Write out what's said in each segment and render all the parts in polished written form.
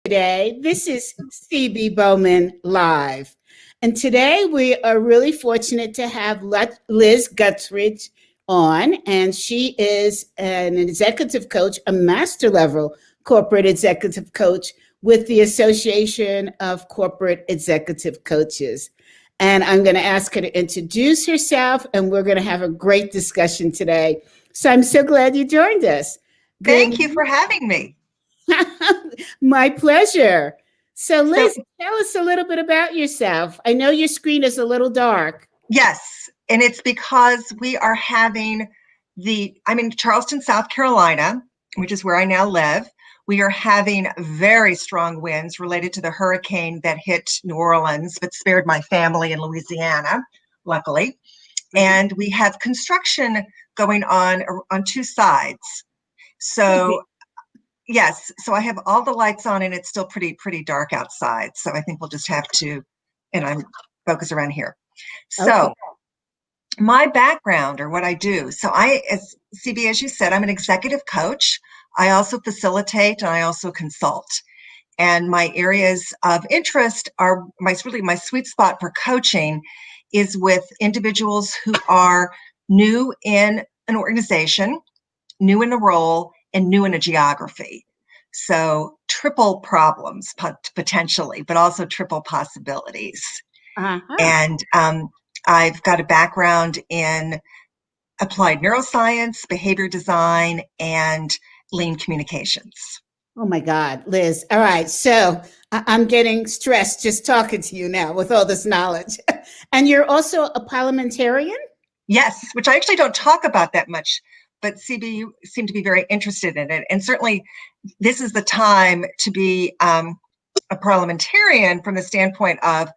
Today. This is CB Bowman Live. And today we are really fortunate to have Liz Guthridge on, and she is an executive coach, a master level corporate executive coach with the Association of Corporate Executive Coaches. And I'm going to ask her to introduce herself, and we're going to have a great discussion today. So I'm so glad you joined us. Thank you for having me. My pleasure. So Liz, tell us a little bit about yourself. I know your screen is a little dark. Yes, and it's because we are having I'm in Charleston, South Carolina, which is where I now live. We are having very strong winds related to the hurricane that hit New Orleans, but spared my family in Louisiana, luckily. And we have construction going on two sides. So yes, so I have all the lights on and it's still pretty dark outside. So I think we'll just have to, and I'm focused around here. So my background, or what I do. So as CB, as you said, I'm an executive coach. I also facilitate and I also consult. And my areas of interest are my sweet spot for coaching is with individuals who are new in an organization, new in a role, and new in a geography. So triple problems potentially, but also triple possibilities. And I've got a background in applied neuroscience, behavior design, and lean communications. Oh my God, Liz. All right. So I'm getting stressed just talking to you now with all this knowledge. And you're also a parliamentarian? Yes, which I actually don't talk about that much. But CB, you seem to be very interested in it. And certainly this is the time to be a parliamentarian from the standpoint of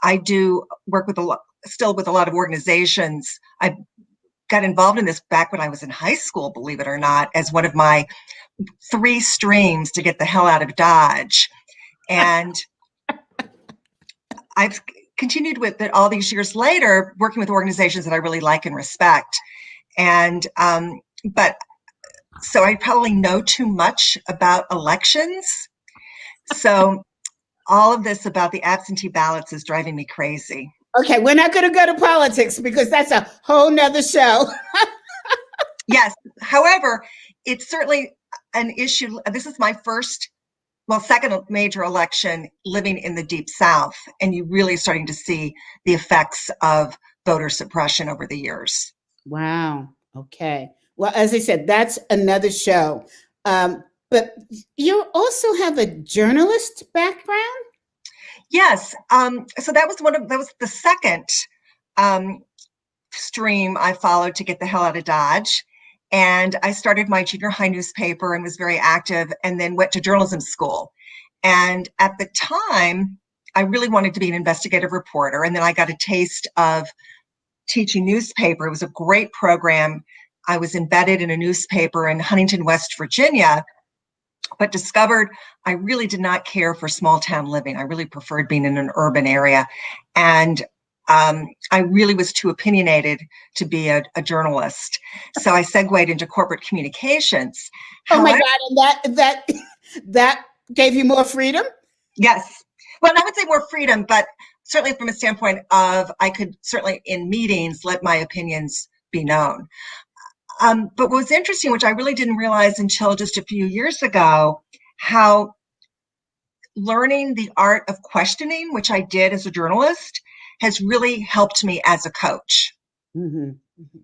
I do work with still with a lot of organizations. I got involved in this back when I was in high school, believe it or not, as one of my 3 streams to get the hell out of Dodge. And I've continued with it all these years later, working with organizations that I really like and respect. And, but so I probably know too much about elections. So all of this about the absentee ballots is driving me crazy. Okay, we're not going to go to politics because that's a whole nother show. Yes. However, it's certainly an issue. This is my second major election living in the Deep South, and you're really starting to see the effects of voter suppression over the years. Wow. Okay. Well, as I said, that's another show. But you also have a journalist background? Yes. So that was the second stream I followed to get the hell out of Dodge. And I started my junior high newspaper and was very active, and then went to journalism school. And at the time, I really wanted to be an investigative reporter. And then I got a taste of teaching newspaper. It was a great program. I was embedded in a newspaper in Huntington, West Virginia, but discovered I really did not care for small town living. I really preferred being in an urban area. And I really was too opinionated to be a journalist. So I segued into corporate communications. Oh my God, and that gave you more freedom? Yes. Well, I would say more freedom, but certainly from a standpoint of I could certainly in meetings let my opinions be known. But what was interesting, which I really didn't realize until just a few years ago, how learning the art of questioning, which I did as a journalist, has really helped me as a coach. Mm-hmm. Mm-hmm.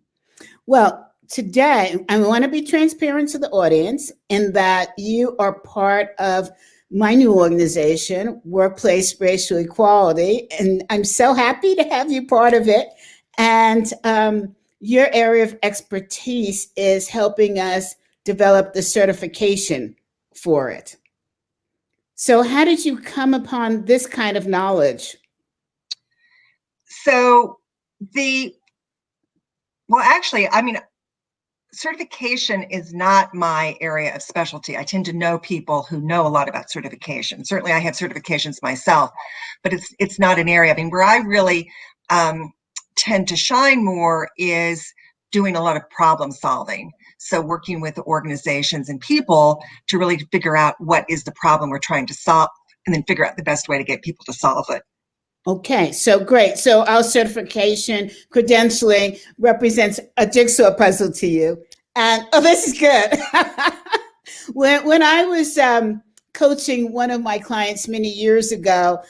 Well, today I want to be transparent to the audience in that you are part of my new organization, Workplace Racial Equality, and I'm so happy to have you part of it. And your area of expertise is helping us develop the certification for it. So how did you come upon this kind of knowledge? So certification is not my area of specialty. I tend to know people who know a lot about certification. Certainly I have certifications myself, but it's not an area. I mean, where I really tend to shine more is doing a lot of problem solving. So working with organizations and people to really figure out what is the problem we're trying to solve, and then figure out the best way to get people to solve it. Okay, so great. So our certification credentialing represents a jigsaw puzzle to you. And oh, this is good. When I was coaching one of my clients many years ago,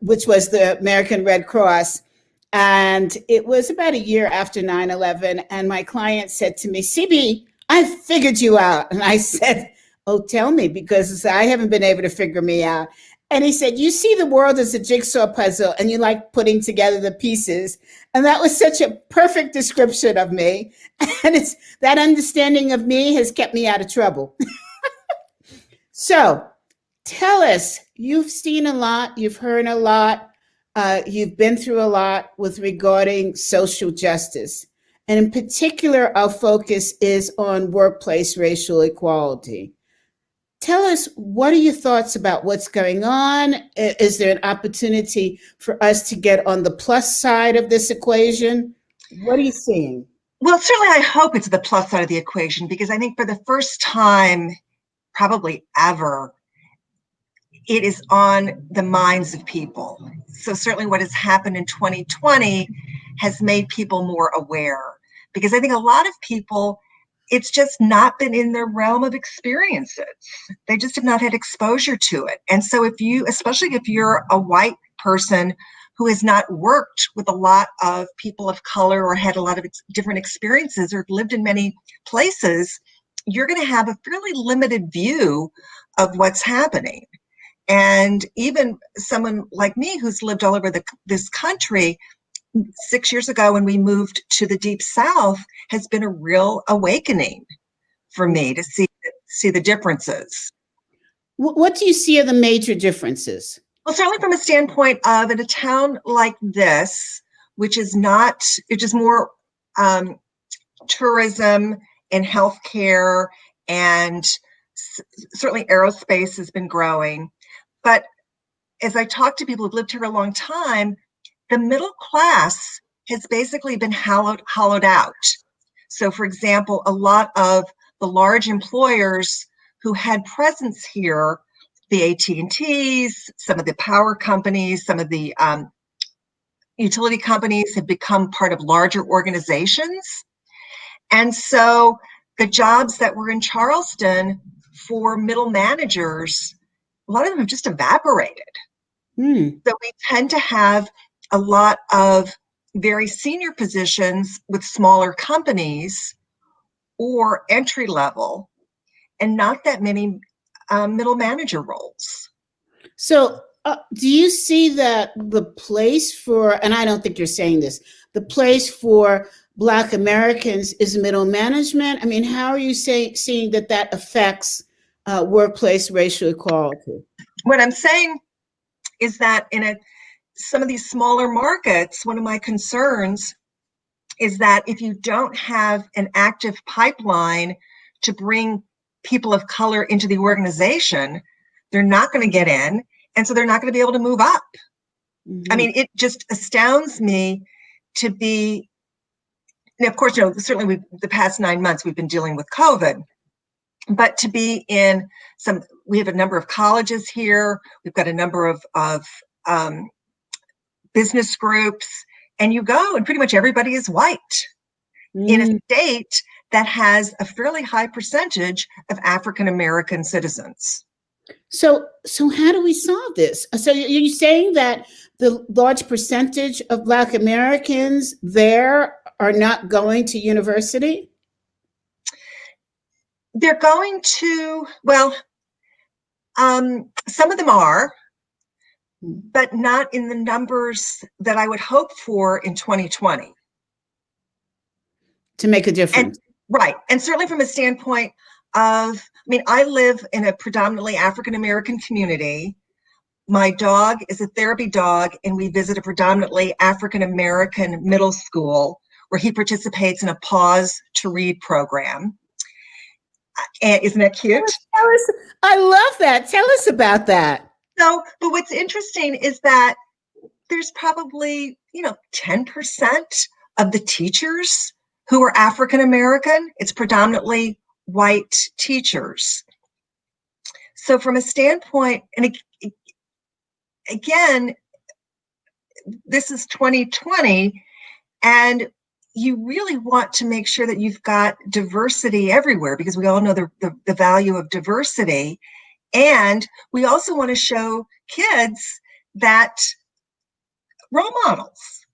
which was the American Red Cross, and it was about a year after 9/11, and my client said to me, CB, I figured you out. And I said, oh, tell me, because I haven't been able to figure me out. And he said, you see the world as a jigsaw puzzle and you like putting together the pieces. And that was such a perfect description of me. And it's that understanding of me has kept me out of trouble. So tell us, you've seen a lot, you've heard a lot, you've been through a lot with regarding social justice. And in particular, our focus is on workplace racial equality. Tell us, what are your thoughts about what's going on? Is there an opportunity for us to get on the plus side of this equation? What are you seeing? Well, certainly I hope it's the plus side of the equation, because I think for the first time, probably ever, it is on the minds of people. So certainly what has happened in 2020 has made people more aware, because I think a lot of people, it's just not been in their realm of experiences. They just have not had exposure to it. And so if you, especially if you're a white person who has not worked with a lot of people of color or had a lot of different experiences or lived in many places, you're going to have a fairly limited view of what's happening. And even someone like me who's lived all over this country, 6 years ago when we moved to the Deep South, has been a real awakening for me to see the differences. What do you see are the major differences? Well, certainly from a standpoint of, in a town like this, which is more tourism and healthcare, and certainly aerospace has been growing. But as I talk to people who've lived here a long time, the middle class has basically been hollowed out. So, for example, a lot of the large employers who had presence here, the AT&Ts, some of the power companies, some of the utility companies, have become part of larger organizations. And so the jobs that were in Charleston for middle managers, a lot of them have just evaporated. So we tend to have a lot of very senior positions with smaller companies or entry level, and not that many middle manager roles. So do you see that the place for, and I don't think you're saying this, the place for Black Americans is middle management? I mean, how are you seeing that affects workplace racial equality? What I'm saying is that in some of these smaller markets, one of my concerns is that if you don't have an active pipeline to bring people of color into the organization, they're not going to get in, and so they're not going to be able to move up. I mean, it just astounds me to be, and of course, certainly the past 9 months we've been dealing with COVID, but to be in we have a number of colleges here, we've got a number of business groups, and you go and pretty much everybody is white in a state that has a fairly high percentage of African American citizens. So how do we solve this? So you're saying that the large percentage of Black Americans there are not going to university? They're going to, well, some of them are, but not in the numbers that I would hope for in 2020. To make a difference. Right. And certainly from a standpoint of, I live in a predominantly African American community. My dog is a therapy dog, and we visit a predominantly African American middle school where he participates in a Pause to Read program. And isn't that cute? I love that. Tell us about that. So, but what's interesting is that there's probably, 10% of the teachers who are African American. It's predominantly white teachers. So from a standpoint, and again, this is 2020, and you really want to make sure that you've got diversity everywhere, because we all know the value of diversity. And we also want to show kids that role models,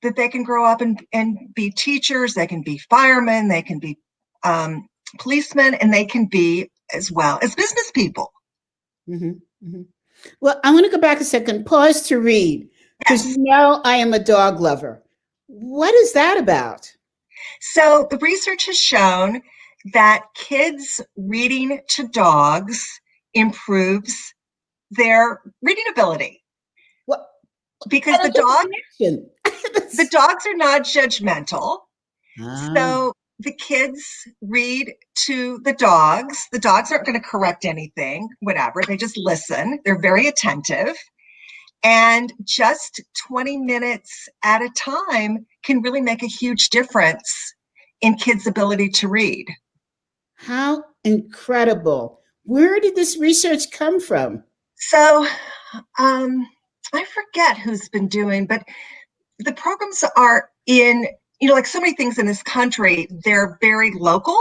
that they can grow up and be teachers, they can be firemen, they can be policemen, and they can be as well as business people. Mm-hmm, mm-hmm. Well, I want to go back a second, pause to read, because Yes. you know I am a dog lover. What is that about? So the research has shown that kids reading to dogs improves their reading ability. What? Because I the don't get the dogs are not judgmental. Ah. So the kids read to the dogs. The dogs aren't going to correct anything, whatever. They just listen. They're very attentive. And just 20 minutes at a time can really make a huge difference in kids' ability to read. How incredible. Where did this research come from? So I forget who's been doing, but the programs are in, like so many things in this country, they're very local.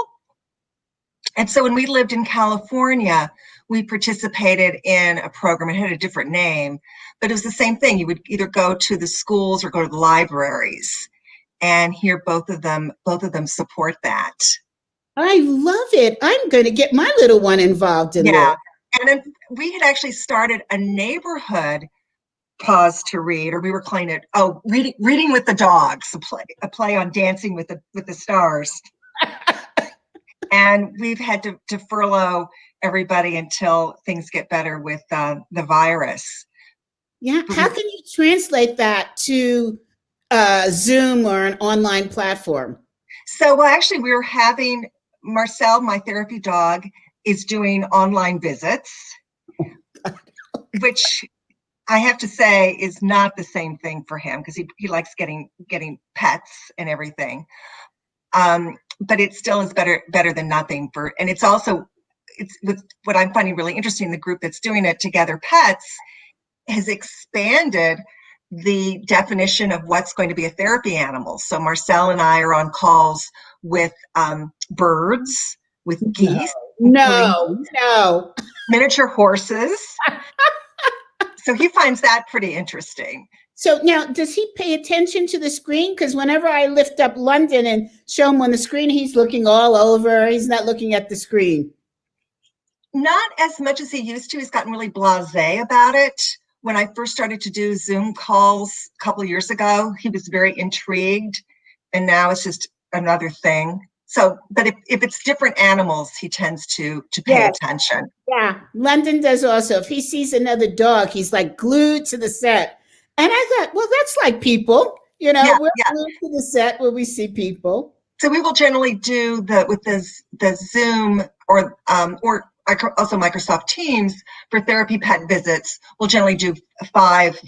And so when we lived in California, we participated in a program. It had a different name, but it was the same thing. You would either go to the schools or go to the libraries, and here both of them support that. I love it. I'm going to get my little one involved in Yeah. this. And then we had actually started a neighborhood pause to read, or we were calling it reading with the dogs, a play on Dancing with the Stars. And we've had to furlough everybody until things get better with the virus. Yeah. How can you translate that to Zoom or an online platform? So, well, actually, we're having Marcel, my therapy dog, is doing online visits, which I have to say is not the same thing for him, because he likes getting pets and everything. But it still is better than nothing and it's with what I'm finding really interesting. The group that's doing it, Together Pets, has expanded the definition of what's going to be a therapy animal. So Marcel and I are on calls with birds, with geese, No. miniature horses. So he finds that pretty interesting. So now, does he pay attention to the screen? Because whenever I lift up London and show him on the screen, he's looking all over. He's not looking at the screen. Not as much as he used to. He's gotten really blasé about it. When I first started to do Zoom calls a couple of years ago, he was very intrigued, and now it's just another thing. So, but if it's different animals, he tends to pay attention. Yeah, London does also. If he sees another dog, he's like glued to the set. And I thought, well, that's like people, we're glued to the set where we see people. So we will generally do the Zoom or also Microsoft Teams for therapy pet visits. We'll generally do 5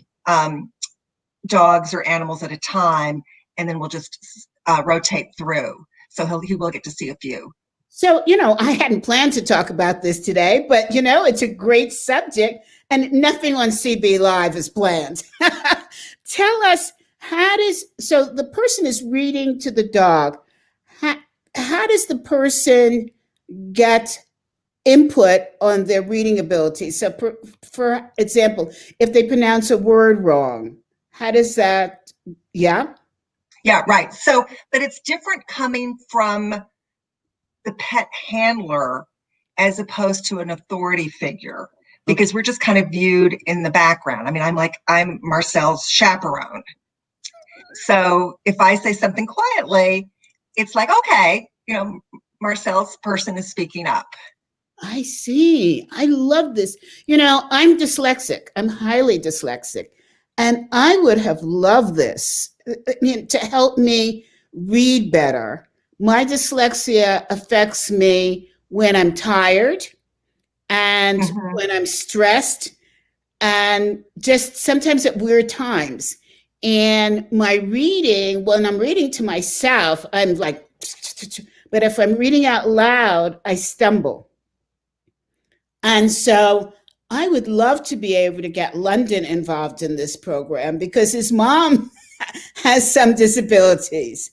dogs or animals at a time, and then we'll just rotate through. So he will get to see a few. So, I hadn't planned to talk about this today, but, it's a great subject, and nothing on CB Live is planned. Tell us, so the person is reading to the dog. How does the person get input on their reading ability? So, for example, if they pronounce a word wrong, how does that, Yeah, right. So, but it's different coming from the pet handler as opposed to an authority figure, because we're just kind of viewed in the background. I mean, I'm Marcel's chaperone. So if I say something quietly, it's like, okay, Marcel's person is speaking up. I see. I love this. I'm dyslexic. I'm highly dyslexic. And I would have loved this to help me read better. My dyslexia affects me when I'm tired and when I'm stressed, and just sometimes at weird times. And my reading, when I'm reading to myself, I'm like, but if I'm reading out loud, I stumble. And so I would love to be able to get London involved in this program because his mom has some disabilities.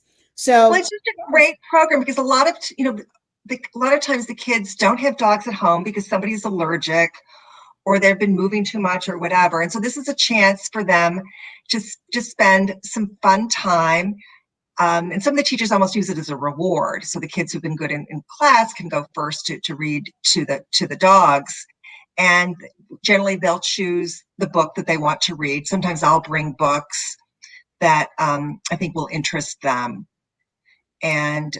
Well, So it's just a great program because a lot of, a lot of times the kids don't have dogs at home because somebody's allergic or they've been moving too much or whatever. And so this is a chance for them to just spend some fun time. And some of the teachers almost use it as a reward. So the kids who've been good in class can go first to read to the dogs. And generally they'll choose the book that they want to read. Sometimes I'll bring books that I think will interest them. And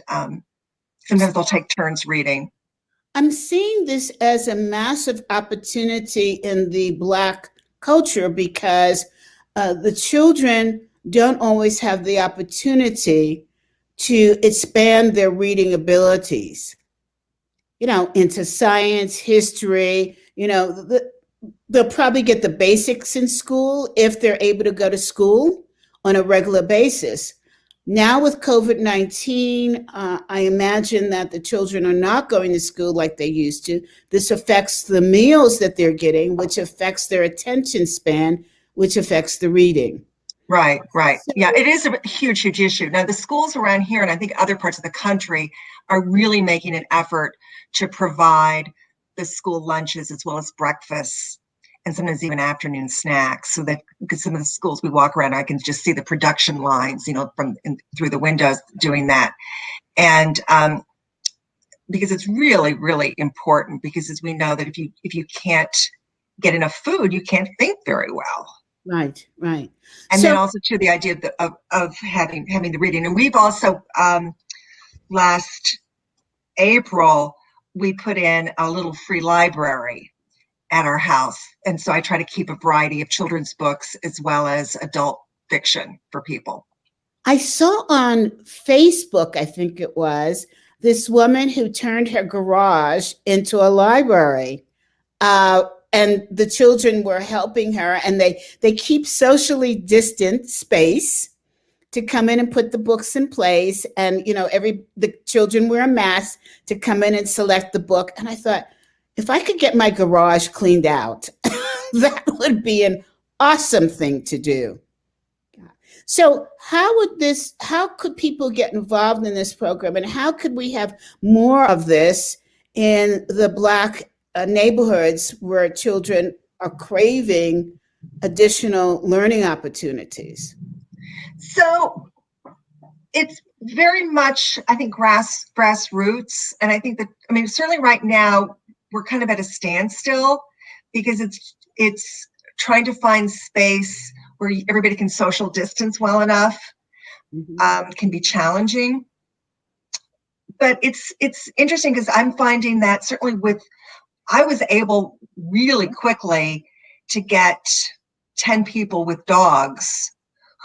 sometimes they'll take turns reading. I'm seeing this as a massive opportunity in the Black culture because the children don't always have the opportunity to expand their reading abilities, into science, history. They'll probably get the basics in school if they're able to go to school on a regular basis. Now with COVID-19, I imagine that the children are not going to school like they used to. This affects the meals that they're getting, which affects their attention span, which affects the reading. Right. Yeah, it is a huge, huge issue. Now, the schools around here, and I think other parts of the country, are really making an effort to provide the school lunches as well as breakfasts and sometimes even afternoon snacks. So that, because some of the schools we walk around, I can just see the production lines, through the windows doing that. And because it's really, really important, because as we know that if you can't get enough food, you can't think very well. Right. And then also to the idea of having the reading. And we've also last April, we put in a little free library at our house. And so I try to keep a variety of children's books as well as adult fiction for people. I saw on Facebook, I think it was, this woman who turned her garage into a library. And the children were helping her, and they keep socially distant space to come in and put the books in place. And, the children wear a mask to come in and select the book. And I thought, if I could get my garage cleaned out, that would be an awesome thing to do. So how could people get involved in this program, and how could we have more of this in the Black neighborhoods where children are craving additional learning opportunities? So it's very much, I think, grassroots. And I think that, certainly right now, we're kind of at a standstill because it's trying to find space where everybody can social distance well enough. Can be challenging. But it's interesting because I'm finding that certainly I was able really quickly to get 10 people with dogs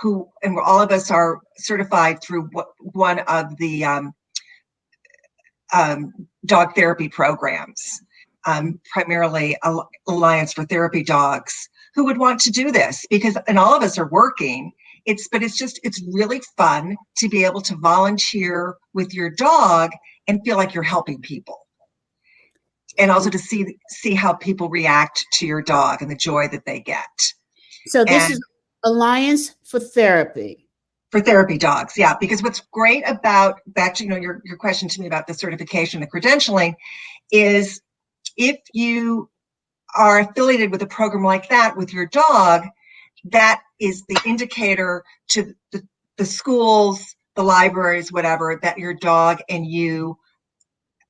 and all of us are certified through one of the dog therapy programs, primarily Alliance for Therapy Dogs, who would want to do this and all of us are working. It's really fun to be able to volunteer with your dog and feel like you're helping people. And also to see how people react to your dog and the joy that they get. So this is Alliance for Therapy. For therapy dogs, yeah. Because what's great about, back to your question to me about the certification, the credentialing, is if you are affiliated with a program like that with your dog, that is the indicator to the schools, the libraries, whatever, that your dog and you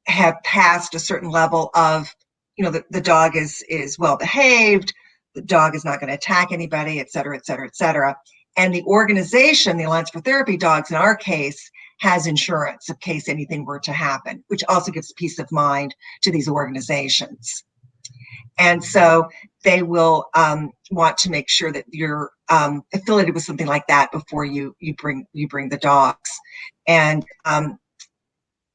have passed a certain level of, the dog is well behaved, the dog is not going to attack anybody, et cetera, et cetera, et cetera. And the organization, the Alliance for Therapy Dogs, in our case, has insurance in case anything were to happen, which also gives peace of mind to these organizations. And so they will want to make sure that you're affiliated with something like that before you bring the dogs. And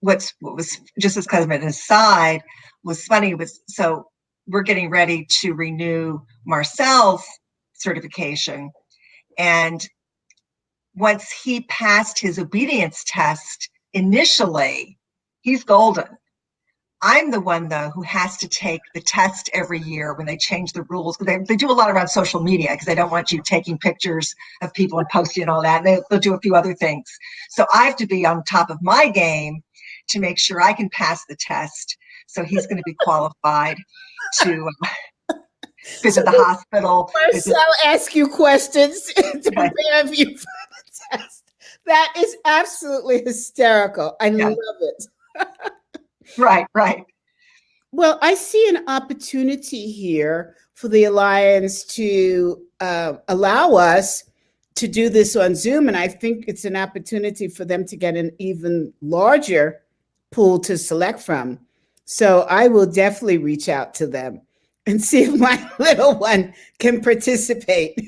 what was just as kind of an aside was funny was, so we're getting ready to renew Marcel's certification, and once he passed his obedience test initially, he's golden. I'm the one, though, who has to take the test every year when they change the rules. They do a lot around social media because they don't want you taking pictures of people and posting and all that. And they'll do a few other things. So I have to be on top of my game to make sure I can pass the test. So he's going to be qualified to visit the hospital. First, I'll ask you questions to prepare you for the test. That is absolutely hysterical. I love it. Right. Well, I see an opportunity here for the Alliance to allow us to do this on Zoom. And I think it's an opportunity for them to get an even larger pool to select from. So I will definitely reach out to them and see if my little one can participate.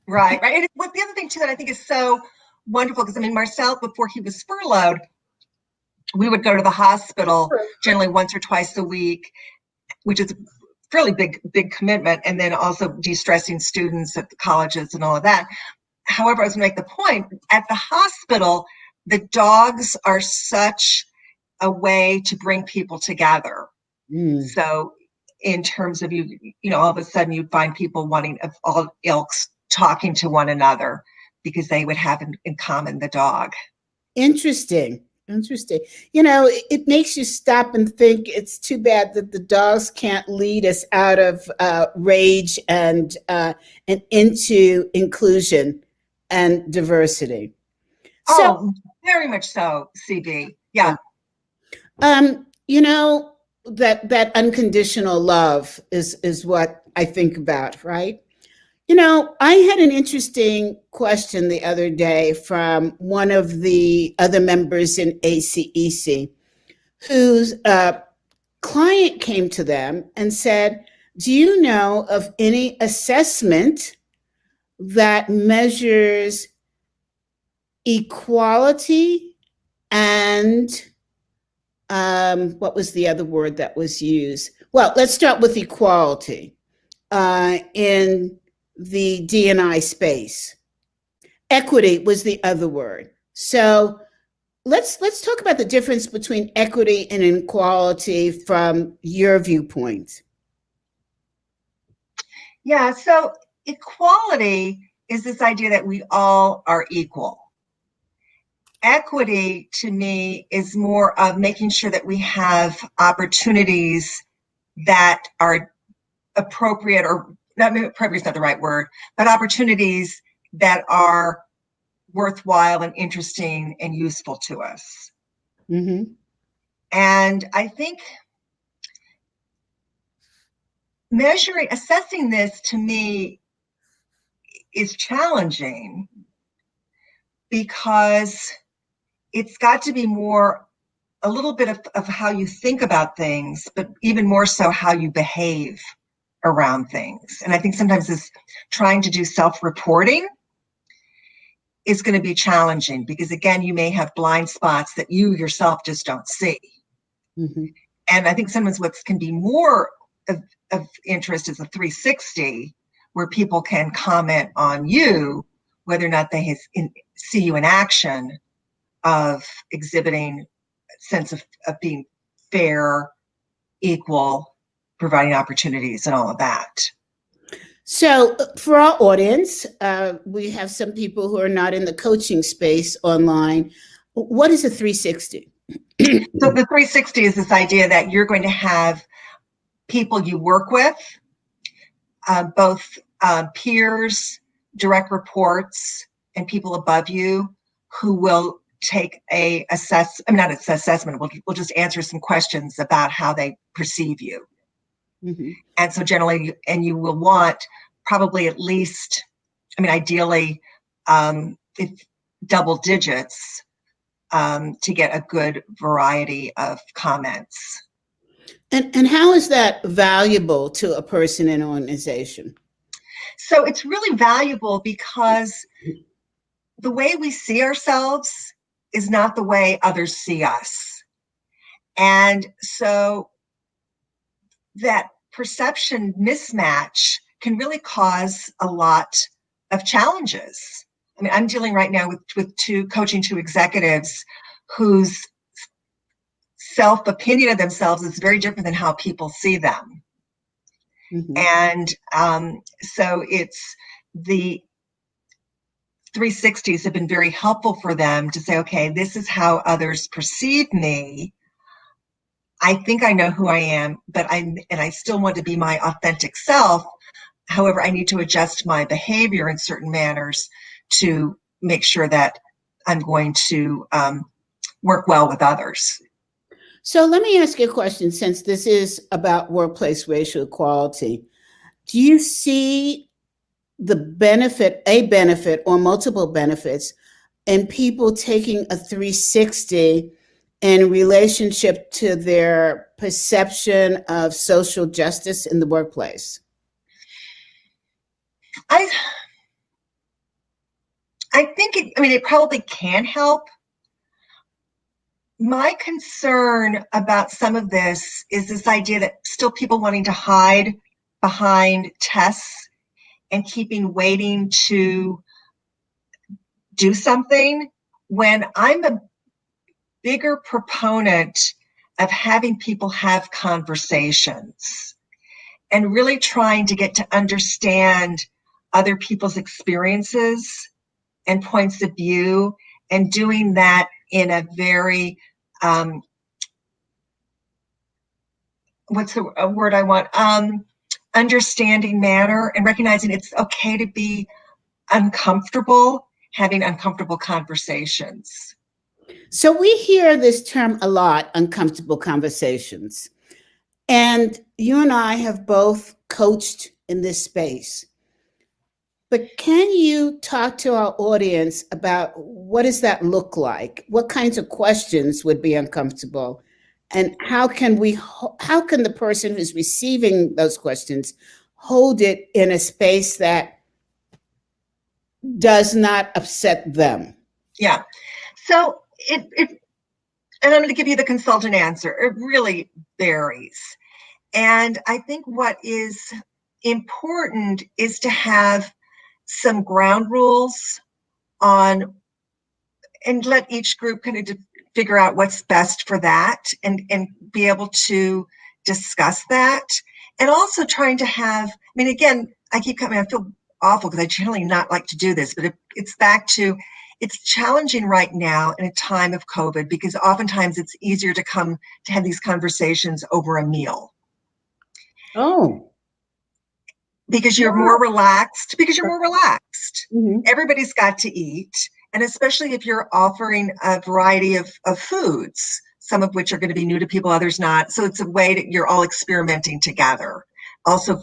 Right. And the other thing, too, that I think is so wonderful, because, Marcel, before he was furloughed, we would go to the hospital generally once or twice a week, which is a fairly big commitment, and then also de-stressing students at the colleges and all of that. However, I was going to make the point, at the hospital, the dogs are such a way to bring people together. So in terms of all of a sudden you'd find people wanting of all ilks talking to one another because they would have in common the dog. Interesting. It makes you stop and think. It's too bad that the dogs can't lead us out of rage and into inclusion and diversity. So, very much so, CB. Yeah. That unconditional love is what I think about, right? I had an interesting question the other day from one of the other members in ACEC, whose client came to them and said, do you know of any assessment that measures equality and what was the other word that was used? Well, let's start with equality in the D&I space. Equity was the other word. So let's talk about the difference between equity and inequality from your viewpoint. Yeah, so equality is this idea that we all are equal. Equity, to me, is more of making sure that we have opportunities that are appropriate, or not appropriate is not the right word, but opportunities that are worthwhile and interesting and useful to us. Mm-hmm. And I think assessing this, to me, is challenging, because it's got to be more a little bit of how you think about things, but even more so how you behave around things. And I think sometimes this trying to do self-reporting is going to be challenging, because again, you may have blind spots that you yourself just don't see. Mm-hmm. And I think sometimes what can be more of interest is a 360, where people can comment on you, whether or not they see you in action, of exhibiting a sense of being fair, equal, providing opportunities and all of that. So for our audience, we have some people who are not in the coaching space online. What is a 360? So the 360 is this idea that you're going to have people you work with, both peers, direct reports, and people above you, who will take we'll just answer some questions about how they perceive you. Mm-hmm. And so generally, and you will want probably at least, ideally, if double digits, to get a good variety of comments. And how is that valuable to a person in an organization? So it's really valuable because the way we see ourselves is not the way others see us. And so that perception mismatch can really cause a lot of challenges. I mean, I'm dealing right now with coaching two executives whose self-opinion of themselves is very different than how people see them. Mhm. And so it's the 360s have been very helpful for them to say, okay, this is how others perceive me. I think I know who I am, but I still want to be my authentic self. However, I need to adjust my behavior in certain manners to make sure that I'm going to work well with others. So let me ask you a question, since this is about workplace racial equality. Do you see a benefit or multiple benefits in people taking a 360 in relationship to their perception of social justice in the workplace? I think it probably can help. My concern about some of this is this idea that still people wanting to hide behind tests and waiting to do something, when I'm a bigger proponent of having people have conversations and really trying to get to understand other people's experiences and points of view, and doing that in a very what's the word I want? Understanding manner, and recognizing it's okay to be uncomfortable, having uncomfortable conversations. So we hear this term a lot, uncomfortable conversations. And you and I have both coached in this space. But can you talk to our audience about what does that look like? What kinds of questions would be uncomfortable? And how can the person who's receiving those questions hold it in a space that does not upset them? Yeah. So and I'm going to give you the consultant answer. It really varies. And I think what is important is to have some ground rules on, and let each group kind of figure out what's best for that, and be able to discuss that. And also trying to have, again, I feel awful because I generally not like to do this, but it's back to, it's challenging right now in a time of COVID, because oftentimes it's easier to have these conversations over a meal. Oh. Because you're more relaxed, Mm-hmm. Everybody's got to eat. And especially if you're offering a variety of foods, some of which are going to be new to people, others not. So it's a way that you're all experimenting together. Also,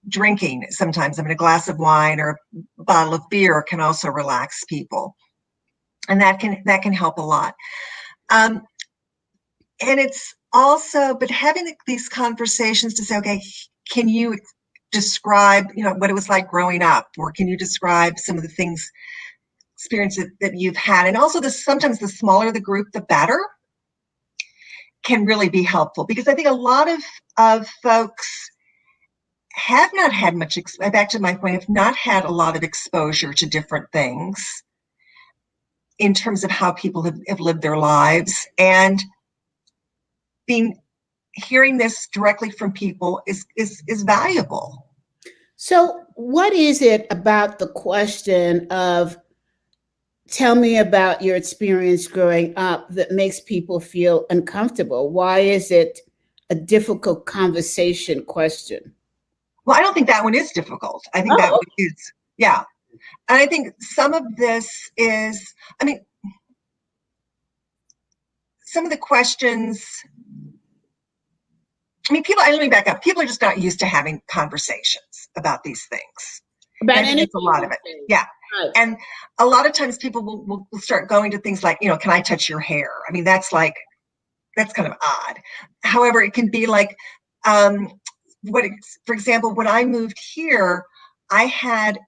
drinking sometimes, a glass of wine or a bottle of beer can also relax people. And that can help a lot. And it's also, but having these conversations to say, okay, can you describe, what it was like growing up, or can you describe some of the experiences that you've had? And also, sometimes the smaller the group, the better, can really be helpful, because I think a lot of folks have not had much, back to my point, have not had a lot of exposure to different things in terms of how people have lived their lives. And hearing this directly from people is valuable. So what is it about the question of, tell me about your experience growing up, that makes people feel uncomfortable? Why is it a difficult conversation question? Well, I don't think that one is difficult. I think that one is, yeah. And I think some of this is, some of the questions, let me back up. People are just not used to having conversations about these things. About anything. That's a lot of it. Yeah. Right. And a lot of times people will start going to things like, can I touch your hair? That's kind of odd. However, it can be like, for example, when I moved here, I had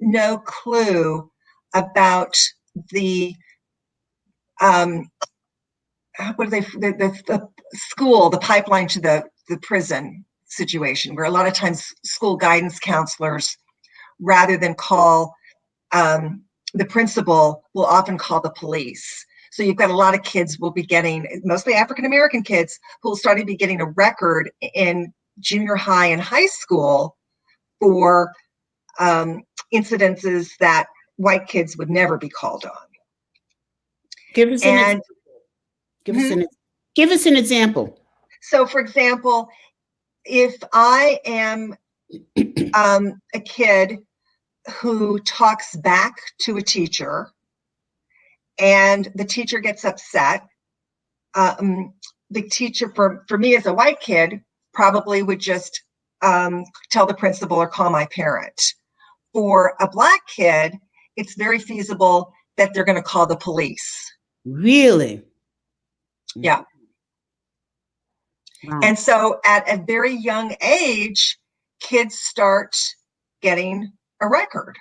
no clue about the the school, the pipeline to the prison situation, where a lot of times school guidance counselors, rather than call the principal will often call the police. So you've got a lot of kids will be getting, mostly African-American kids, who will start to be getting a record in junior high and high school for incidences that white kids would never be called on. Give us an example. So, for example, if I am a kid who talks back to a teacher and the teacher gets upset, the teacher, for me as a white kid, probably would just tell the principal or call my parent. For a Black kid, it's very feasible that they're going to call the police. Really? Yeah. Wow. And so at a very young age, kids start getting a record.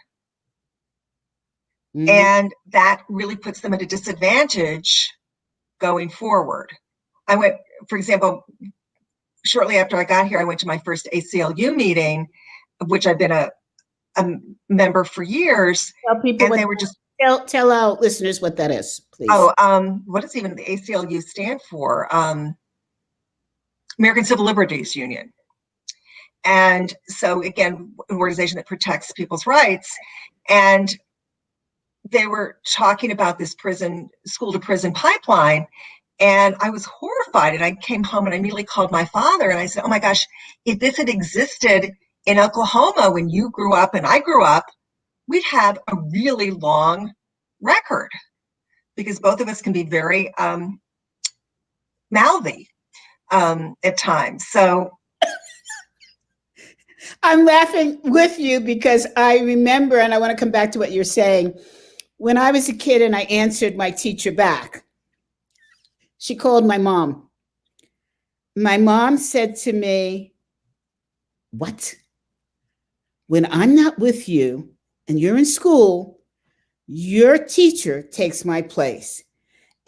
Mm-hmm. And that really puts them at a disadvantage going forward. I went, for example, shortly after I got here, I went to my first ACLU meeting, of which I've been a member for years. Tell people and they were just tell our listeners what that is, please. Oh, what does even the ACLU stand for? American Civil Liberties Union. And so again, an organization that protects people's rights. And they were talking about this school to prison pipeline. And I was horrified. And I came home and I immediately called my father and I said, oh my gosh, if this had existed in Oklahoma when you grew up and I grew up, we'd have a really long record, because both of us can be very mouthy at times. So I'm laughing with you because I remember, and I want to come back to what you're saying, when I was a kid and I answered my teacher back, she called my mom. My mom said to me, what? When I'm not with you and you're in school, your teacher takes my place.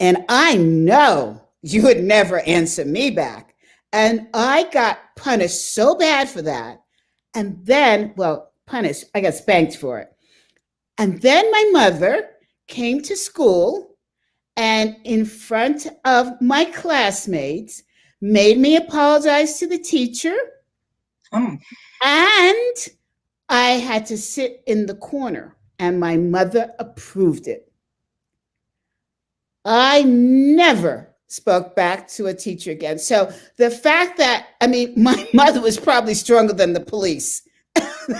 And I know you would never answer me back. And I got punished so bad for that. And then, punished, I got spanked for it. And then my mother came to school and in front of my classmates made me apologize to the teacher. And I had to sit in the corner, and my mother approved it. I never spoke back to a teacher again. So the fact that, my mother was probably stronger than the police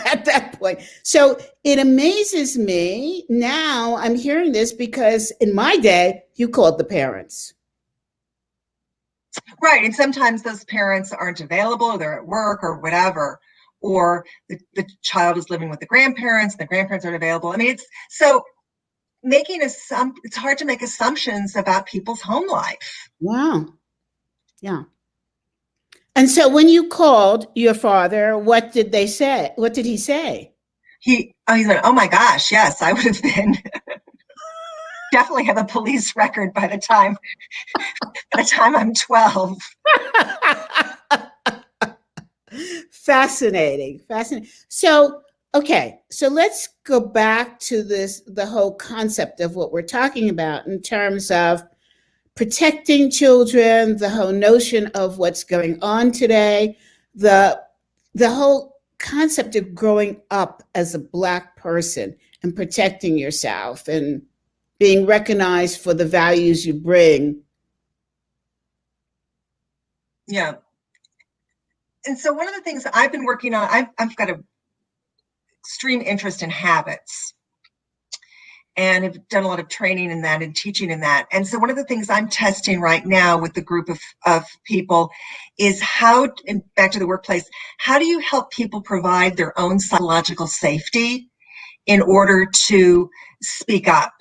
at that point. So it amazes me now. I'm hearing this because in my day, you called the parents. Right. And sometimes those parents aren't available, or they're at work or whatever, or the child is living with the grandparents aren't available. It's so it's hard to make assumptions about people's home life. Wow. Yeah. And so when you called your father, what did they say? What did he say? He went, oh my gosh, yes, I would have been definitely have a police record by the time I'm 12. Fascinating. So, okay, so let's go back to the whole concept of what we're talking about in terms of protecting children, the whole notion of what's going on today, the whole concept of growing up as a Black person and protecting yourself and being recognized for the values you bring. Yeah. And so one of the things that I've been working on, I've got an extreme interest in habits. And I've done a lot of training in that and teaching in that. And so one of the things I'm testing right now with the group of people is and back to the workplace, how do you help people provide their own psychological safety in order to speak up?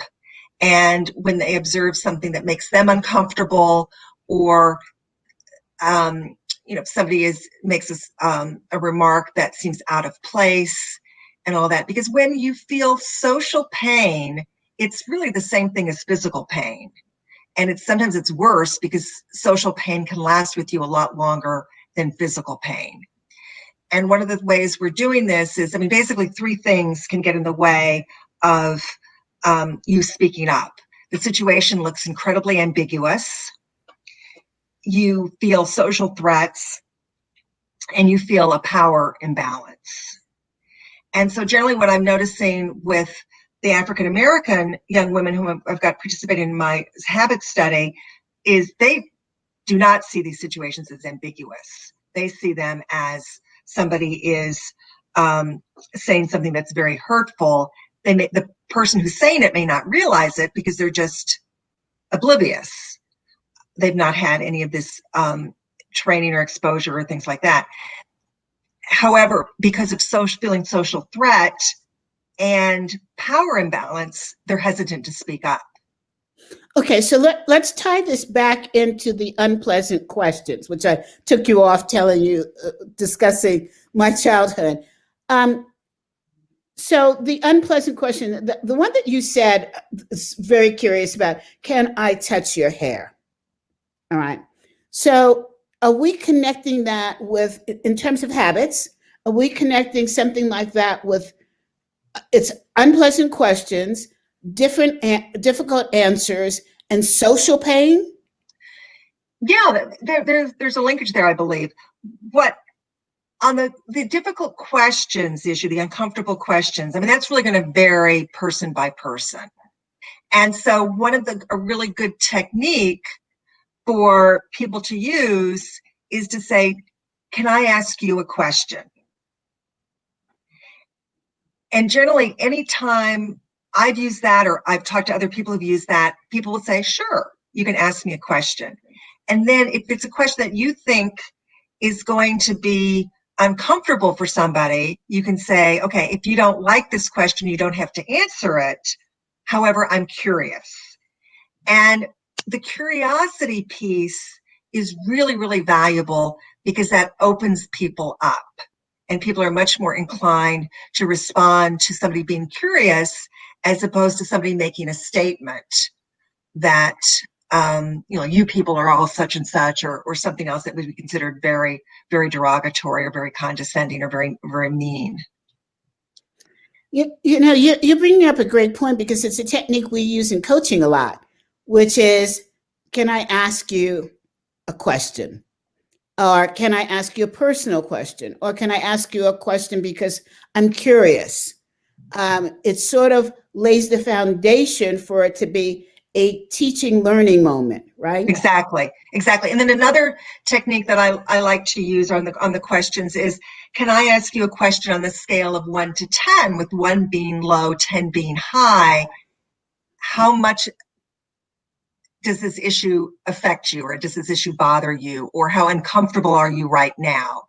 And when they observe something that makes them uncomfortable, or if somebody makes a remark that seems out of place and all that. Because when you feel social pain, it's really the same thing as physical pain. And sometimes it's worse because social pain can last with you a lot longer than physical pain. And one of the ways we're doing this is, basically 3 things can get in the way of you speaking up. The situation looks incredibly ambiguous. You feel social threats, and you feel a power imbalance. And so generally what I'm noticing with the African American young women who I've got participating in my habit study is they do not see these situations as ambiguous. They see them as somebody is saying something that's very hurtful. The person who's saying it may not realize it because they're just oblivious. They've not had any of this training or exposure or things like that. However, because of feeling social threat and power imbalance, they're hesitant to speak up. Okay, so let's tie this back into the unpleasant questions, which I took you off telling you, discussing my childhood. So the unpleasant question, the one that you said is very curious about, can I touch your hair? All right. So are we connecting that with, in terms of habits, are we connecting something like that with it's unpleasant questions, difficult answers, and social pain? Yeah, there's a linkage there, I believe. What on the difficult questions issue, the uncomfortable questions, I mean, that's really going to vary person by person. And so a really good technique for people to use is to say, can I ask you a question? And generally, anytime I've used that or I've talked to other people who've used that, people will say, sure, you can ask me a question. And then if it's a question that you think is going to be uncomfortable for somebody, you can say, okay, if you don't like this question, you don't have to answer it. However, I'm curious. And the curiosity piece is really, really valuable because that opens people up. And people are much more inclined to respond to somebody being curious as opposed to somebody making a statement that, you people are all such and such, or something else that would be considered very, very derogatory or very condescending or very, very mean. You're bringing up a great point because it's a technique we use in coaching a lot, which is, can I ask you a question? Or can I ask you a personal question? Or can I ask you a question because I'm curious? It sort of lays the foundation for it to be a teaching learning moment, right? Exactly. And then another technique that I like to use on the questions is, can I ask you a question on the scale of 1 to 10, with 1 being low, 10 being high? How much does this issue affect you, or does this issue bother you, or how uncomfortable are you right now?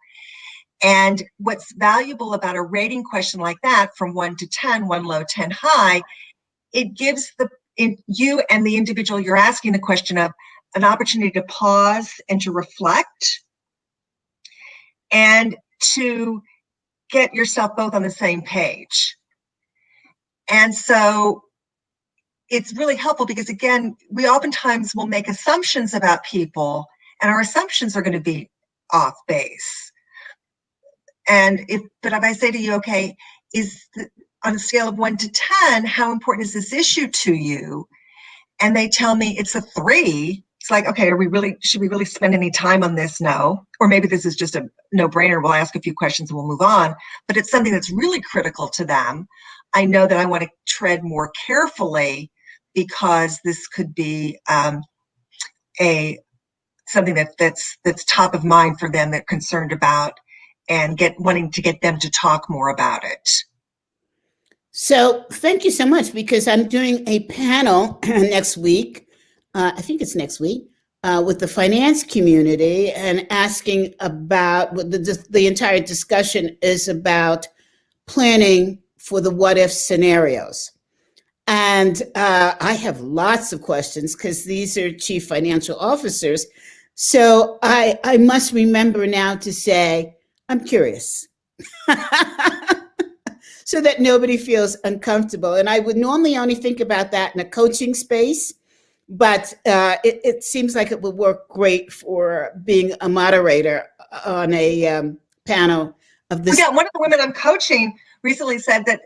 And what's valuable about a rating question like that, from 1 to 10, 1 low, 10 high, it gives you and the individual you're asking the question of an opportunity to pause and to reflect and to get yourself both on the same page. And so it's really helpful because, again, we oftentimes will make assumptions about people, and our assumptions are going to be off base. And if I say to you, okay, on a scale of 1 to 10, how important is this issue to you? And they tell me it's a 3. It's like, okay, should we really spend any time on this? No. Or maybe this is just a no-brainer. We'll ask a few questions and we'll move on. But it's something that's really critical to them. I know that I want to tread more carefully because this could be something that's top of mind for them, they're concerned about, and wanting to get them to talk more about it. So thank you so much, because I'm doing a panel next week, I think it's next week, with the finance community, and asking about, the entire discussion is about planning for the what if scenarios. And I have lots of questions because these are chief financial officers. So I must remember now to say, I'm curious. So that nobody feels uncomfortable. And I would normally only think about that in a coaching space, but it seems like it would work great for being a moderator on a panel of this. Yeah, one of the women I'm coaching recently said that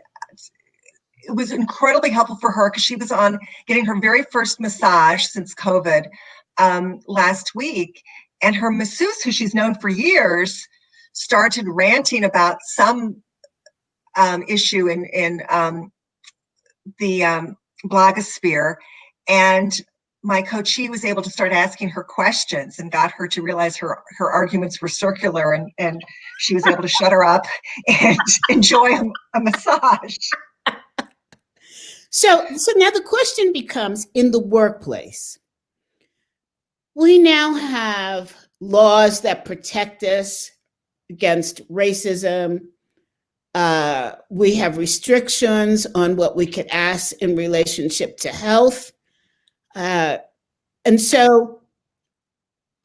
it was incredibly helpful for her because she was on getting her very first massage since COVID last week. And her masseuse, who she's known for years, started ranting about some issue in the blogosphere. And my coachee was able to start asking her questions and got her to realize her arguments were circular, and she was able to shut her up and enjoy a massage. So now the question becomes, in the workplace, we now have laws that protect us against racism. We have restrictions on what we could ask in relationship to health. And so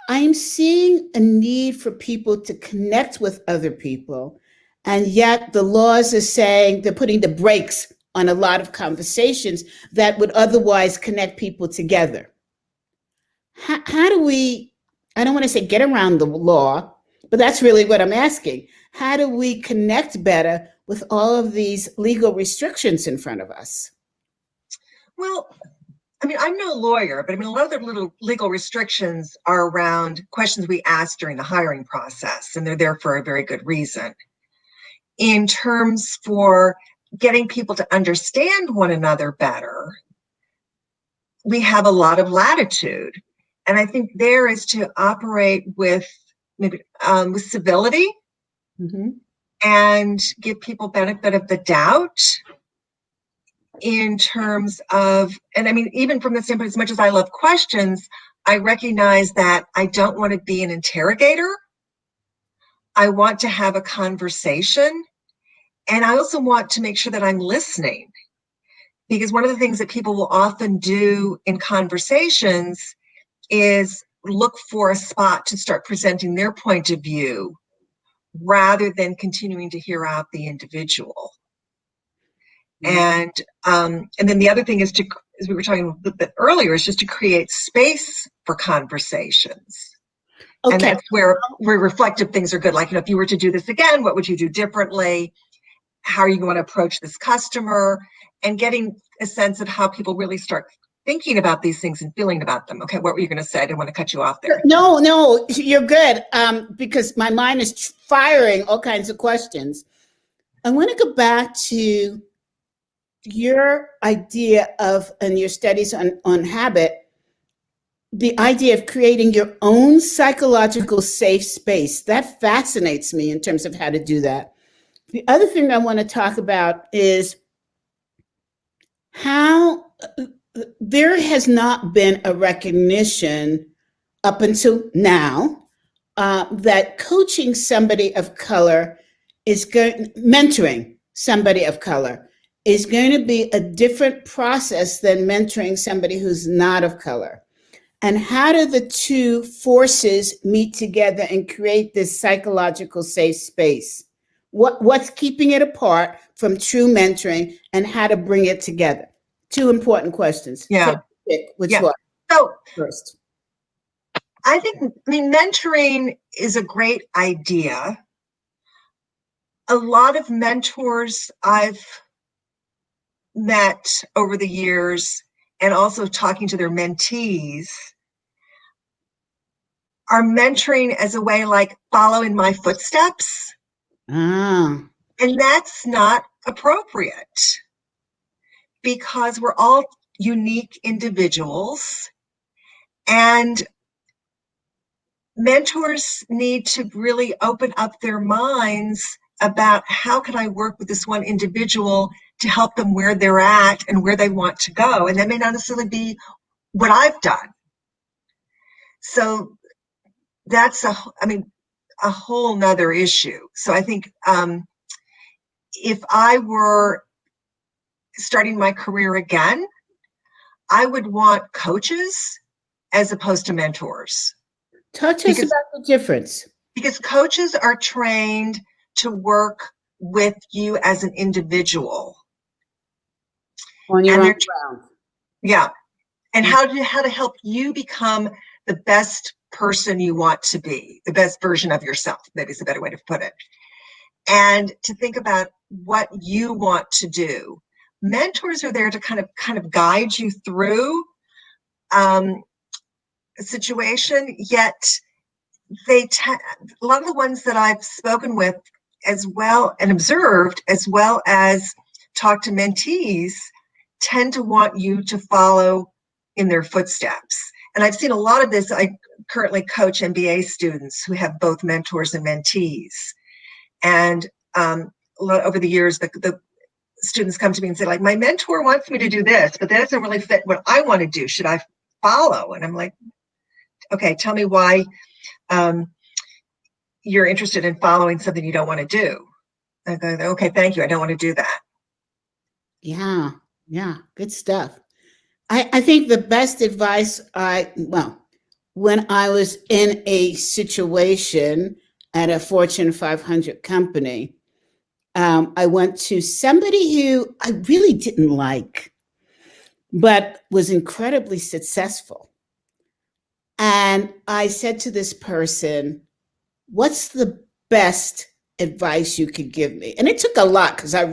I'm seeing a need for people to connect with other people. And yet the laws are saying they're putting the brakes on a lot of conversations that would otherwise connect people together. How do we, I don't want to say get around the law, but that's really what I'm asking. How do we connect better with all of these legal restrictions in front of us? Well, I mean, I'm no lawyer, but I mean, a lot of the little legal restrictions are around questions we ask during the hiring process, and they're there for a very good reason. In terms for getting people to understand one another better, we have a lot of latitude. And I think there is to operate with maybe with civility, mm-hmm. and give people benefit of the doubt in terms of, and I mean, even from the standpoint, as much as I love questions, I recognize that I don't want to be an interrogator. I want to have a conversation. And I also want to make sure that I'm listening, because one of the things that people will often do in conversations is look for a spot to start presenting their point of view rather than continuing to hear out the individual. And then the other thing is to, as we were talking a little bit earlier, is just to create space for conversations. Okay. And that's where reflective things are good. Like, you know, if you were to do this again, what would you do differently? How are you going to approach this customer? And getting a sense of how people really start thinking about these things and feeling about them. Okay, what were you going to say? I didn't want to cut you off there. No, you're good. Because my mind is firing all kinds of questions. I want to go back to your idea of, and your studies on habit, the idea of creating your own psychological safe space. That fascinates me in terms of how to do that. The other thing I want to talk about is how there has not been a recognition up until now that coaching somebody of color mentoring somebody of color is going to be a different process than mentoring somebody who's not of color. And how do the two forces meet together and create this psychological safe space? What's keeping it apart from true mentoring, and how to bring it together? Two important questions. Yeah. Which one? So first, I mean, mentoring is a great idea. A lot of mentors I've met over the years, and also talking to their mentees, are mentoring as a way like follow in my footsteps. And that's not appropriate, because we're all unique individuals, and mentors need to really open up their minds about how can I work with this one individual to help them where they're at and where they want to go. And that may not necessarily be what I've done. So that's a whole nother issue. So I think if I were starting my career again, I would want coaches as opposed to mentors. Touch us about the difference. Because coaches are trained to work with you as an individual. On your own ground. Yeah. And how to help you become the best person you want to be, the best version of yourself, maybe is a better way to put it. And to think about what you want to do. mentors are there to kind of guide you through a situation, yet a lot of the ones that I've spoken with as well and observed, as well as talked to mentees, tend to want you to follow in their footsteps. And I've seen a lot of this. I currently coach MBA students who have both mentors and mentees. And over the years, the students come to me and say, like, my mentor wants me to do this, but that doesn't really fit what I want to do. Should I follow? And I'm like, okay, tell me why you're interested in following something you don't want to do. I go, okay, thank you. I don't want to do that. Yeah, good stuff. I think the best advice when I was in a situation at a Fortune 500 company, I went to somebody who I really didn't like, but was incredibly successful. And I said to this person, what's the best advice you could give me? And it took a lot because I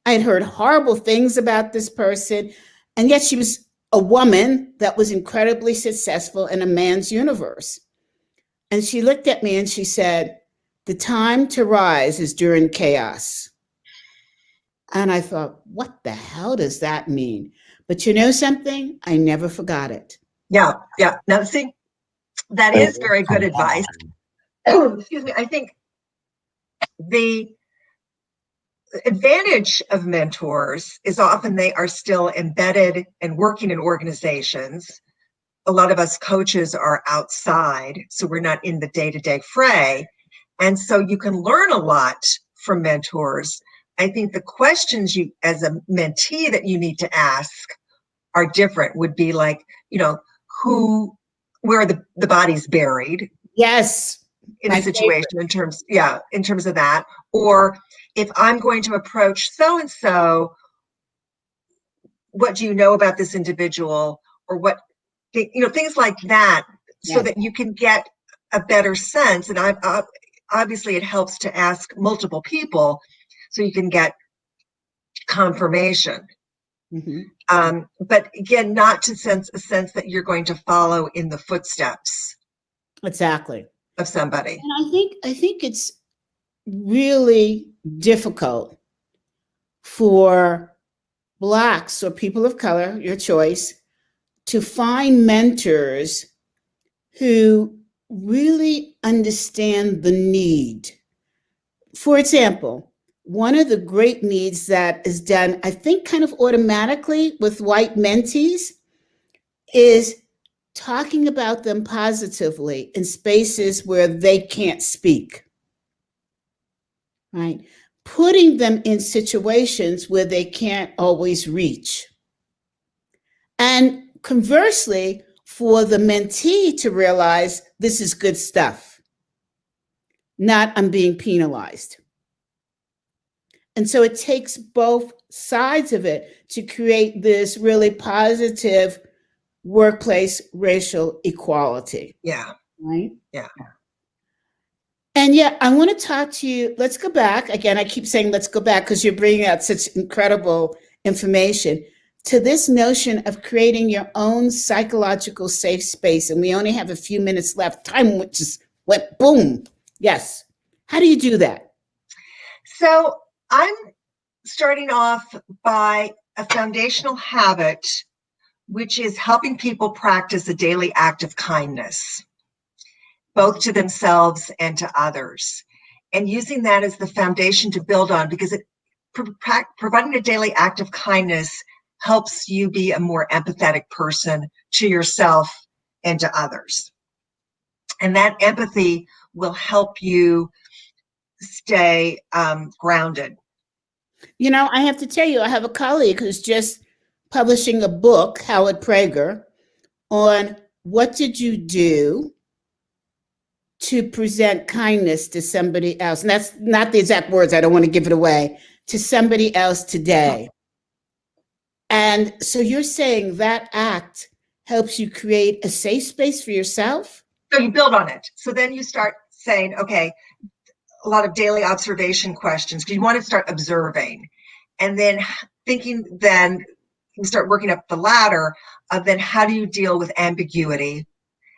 had heard horrible things about this person. And yet she was a woman that was incredibly successful in a man's universe. And she looked at me and she said, the time to rise is during chaos. And I thought, what the hell does that mean? But you know something? I never forgot it. Yeah. Now, see, that is very good advice. Excuse me. I think the advantage of mentors is often they are still embedded and working in organizations. A lot of us coaches are outside, so we're not in the day-to-day fray. And so you can learn a lot from mentors. I think the questions you, as a mentee, that you need to ask are different. Would be like, where are the bodies buried? Yes. In a situation favorite. in terms of that. Or if I'm going to approach so-and-so, what do you know about this individual? Or what, things like that, so that you can get a better sense. And obviously it helps to ask multiple people so you can get confirmation. Mm-hmm. But again, not to sense that you're going to follow in the footsteps. Exactly. Of somebody. And I think it's really difficult for Blacks or people of color, your choice, to find mentors who really understand the need. For example, one of the great needs that is done, I think, kind of automatically with white mentees is talking about them positively in spaces where they can't speak, right? Putting them in situations where they can't always reach. And conversely, for the mentee to realize this is good stuff, not I'm being penalized. And so it takes both sides of it to create this really positive workplace racial equality. Yeah. Right? Yeah. And yet I want to talk to you. Let's go back. Again, I keep saying let's go back because you're bringing out such incredible information to this notion of creating your own psychological safe space. And we only have a few minutes left. Time just went boom. Yes. How do you do that? So I'm starting off by a foundational habit, which is helping people practice a daily act of kindness, both to themselves and to others, and using that as the foundation to build on, because providing a daily act of kindness helps you be a more empathetic person to yourself and to others. And that empathy will help you stay grounded. I have to tell you, I have a colleague who's just publishing a book, Howard Prager, on what did you do to present kindness to somebody else. And that's not the exact words, I don't want to give it away, to somebody else today. And so you're saying that act helps you create a safe space for yourself? So you build on it. So then you start saying, okay, a lot of daily observation questions, because you want to start observing. And then thinking then you start working up the ladder of then how do you deal with ambiguity?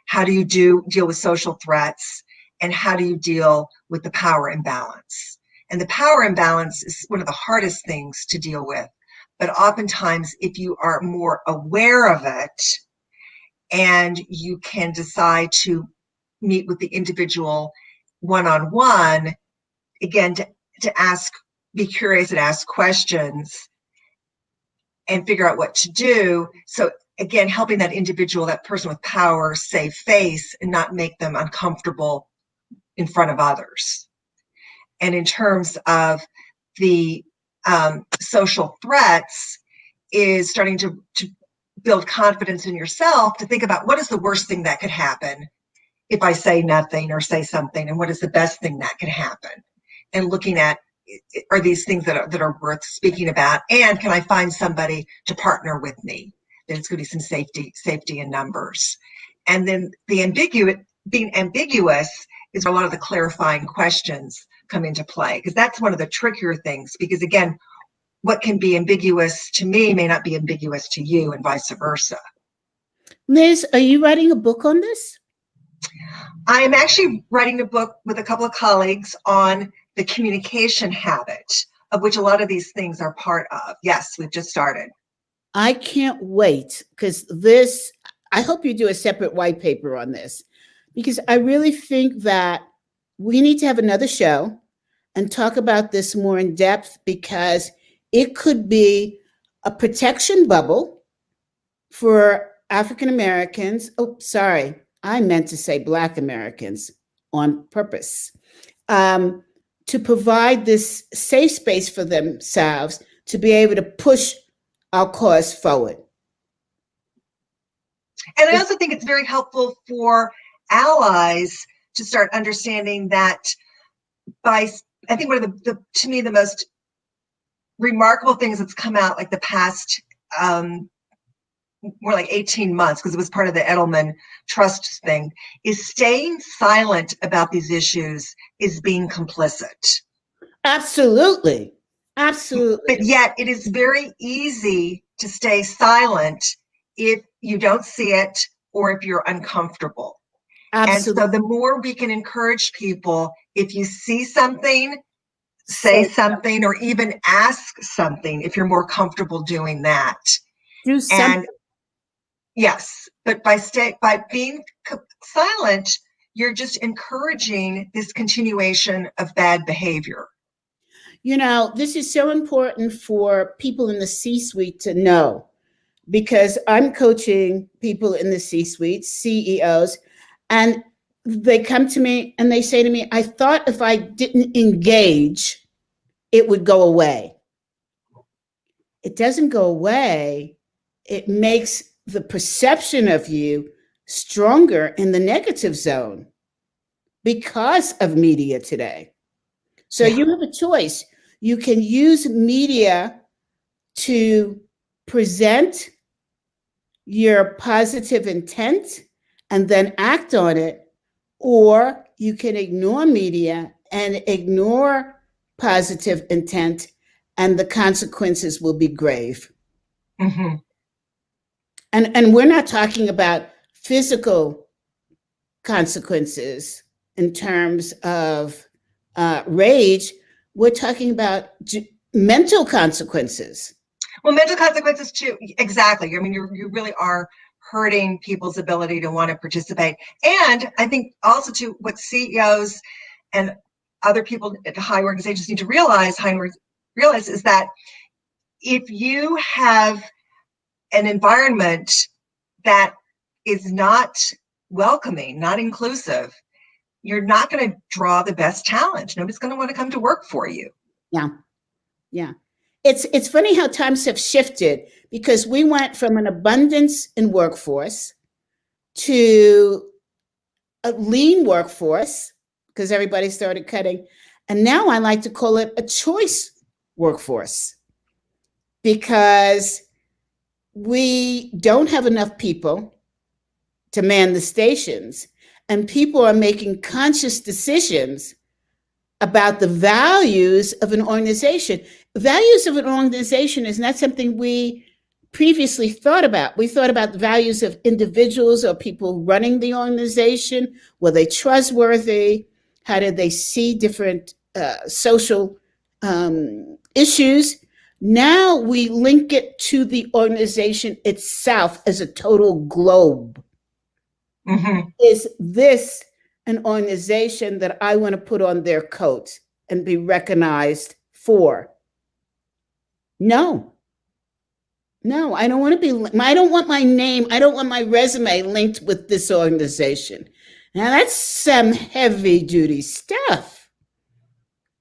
How do you deal with social threats? And how do you deal with the power imbalance? And the power imbalance is one of the hardest things to deal with. But oftentimes, if you are more aware of it and you can decide to meet with the individual one-on-one, again, to ask, be curious and ask questions and figure out what to do. So again, helping that individual, that person with power, save face and not make them uncomfortable in front of others. And in terms of the social threats, is starting to build confidence in yourself to think about what is the worst thing that could happen if I say nothing or say something, and what is the best thing that could happen, and looking at, are these things that are worth speaking about, and can I find somebody to partner with me? There's going to be some safety in numbers. And then being ambiguous is where a lot of the clarifying questions come into play, because that's one of the trickier things, because again, what can be ambiguous to me may not be ambiguous to you, and vice versa. Liz, are you writing a book on this? I am actually writing a book with a couple of colleagues on the communication habit, of which a lot of these things are part of. Yes, we've just started. I can't wait, because this, I hope you do a separate white paper on this, because I really think that we need to have another show and talk about this more in depth, because it could be a protection bubble for African Americans. Oh, sorry, I meant to say Black Americans on purpose, to provide this safe space for themselves to be able to push our cause forward. And I also think it's very helpful for allies to start understanding that I think one of to me, the most remarkable things that's come out like the past more like 18 months, because it was part of the Edelman Trust thing, is staying silent about these issues is being complicit. Absolutely. Absolutely. But yet it is very easy to stay silent if you don't see it or if you're uncomfortable. Absolutely. And so the more we can encourage people, if you see something, say something, or even ask something if you're more comfortable doing that. Do something. And yes, but by being silent, you're just encouraging this continuation of bad behavior. You know, this is so important for people in the C-suite to know, because I'm coaching people in the C-suite, CEOs, and they come to me and they say to me, I thought if I didn't engage, it would go away. It doesn't go away. It makes the perception of you stronger in the negative zone because of media today. So you have a choice. You can use media to present your positive intent and then act on it, or you can ignore media and ignore positive intent, and the consequences will be grave. Mm-hmm. And we're not talking about physical consequences in terms of rage. We're talking about mental consequences. Well, mental consequences too. Exactly. I mean, you really are hurting people's ability to want to participate. And I think also too, what CEOs and other people at high organizations need to realize is that if you have an environment that is not welcoming, not inclusive, you're not going to draw the best talent. Nobody's going to want to come to work for you. Yeah. Yeah. It's funny how times have shifted, because we went from an abundance in workforce to a lean workforce because everybody started cutting. And now I like to call it a choice workforce, because we don't have enough people to man the stations, and people are making conscious decisions about the values of an organization. Values of an organization is not something we previously thought about. We thought about the values of individuals or people running the organization. Were they trustworthy? How did they see different social issues? Now we link it to the organization itself as a total globe. Mm-hmm. Is this an organization that I want to put on their coat and be recognized for? No, I don't want to be, I don't want my name, I don't want my resume linked with this organization. Now that's some heavy duty stuff.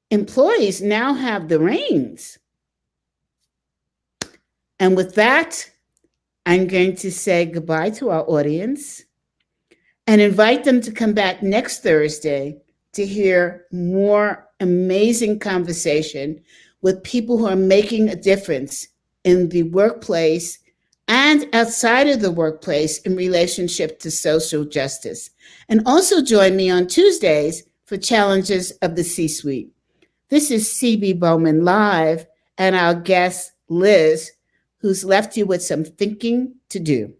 Employees now have the reins. And with that, I'm going to say goodbye to our audience and invite them to come back next Thursday to hear more amazing conversation with people who are making a difference in the workplace and outside of the workplace in relationship to social justice. And also join me on Tuesdays for Challenges of the C-Suite. This is CB Bowman Live and our guest, Liz, who's left you with some thinking to do.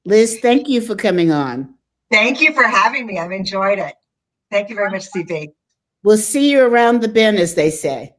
Liz, thank you for coming on. Thank you for having me. I've enjoyed it. Thank you very much, CB. We'll see you around the bend, as they say.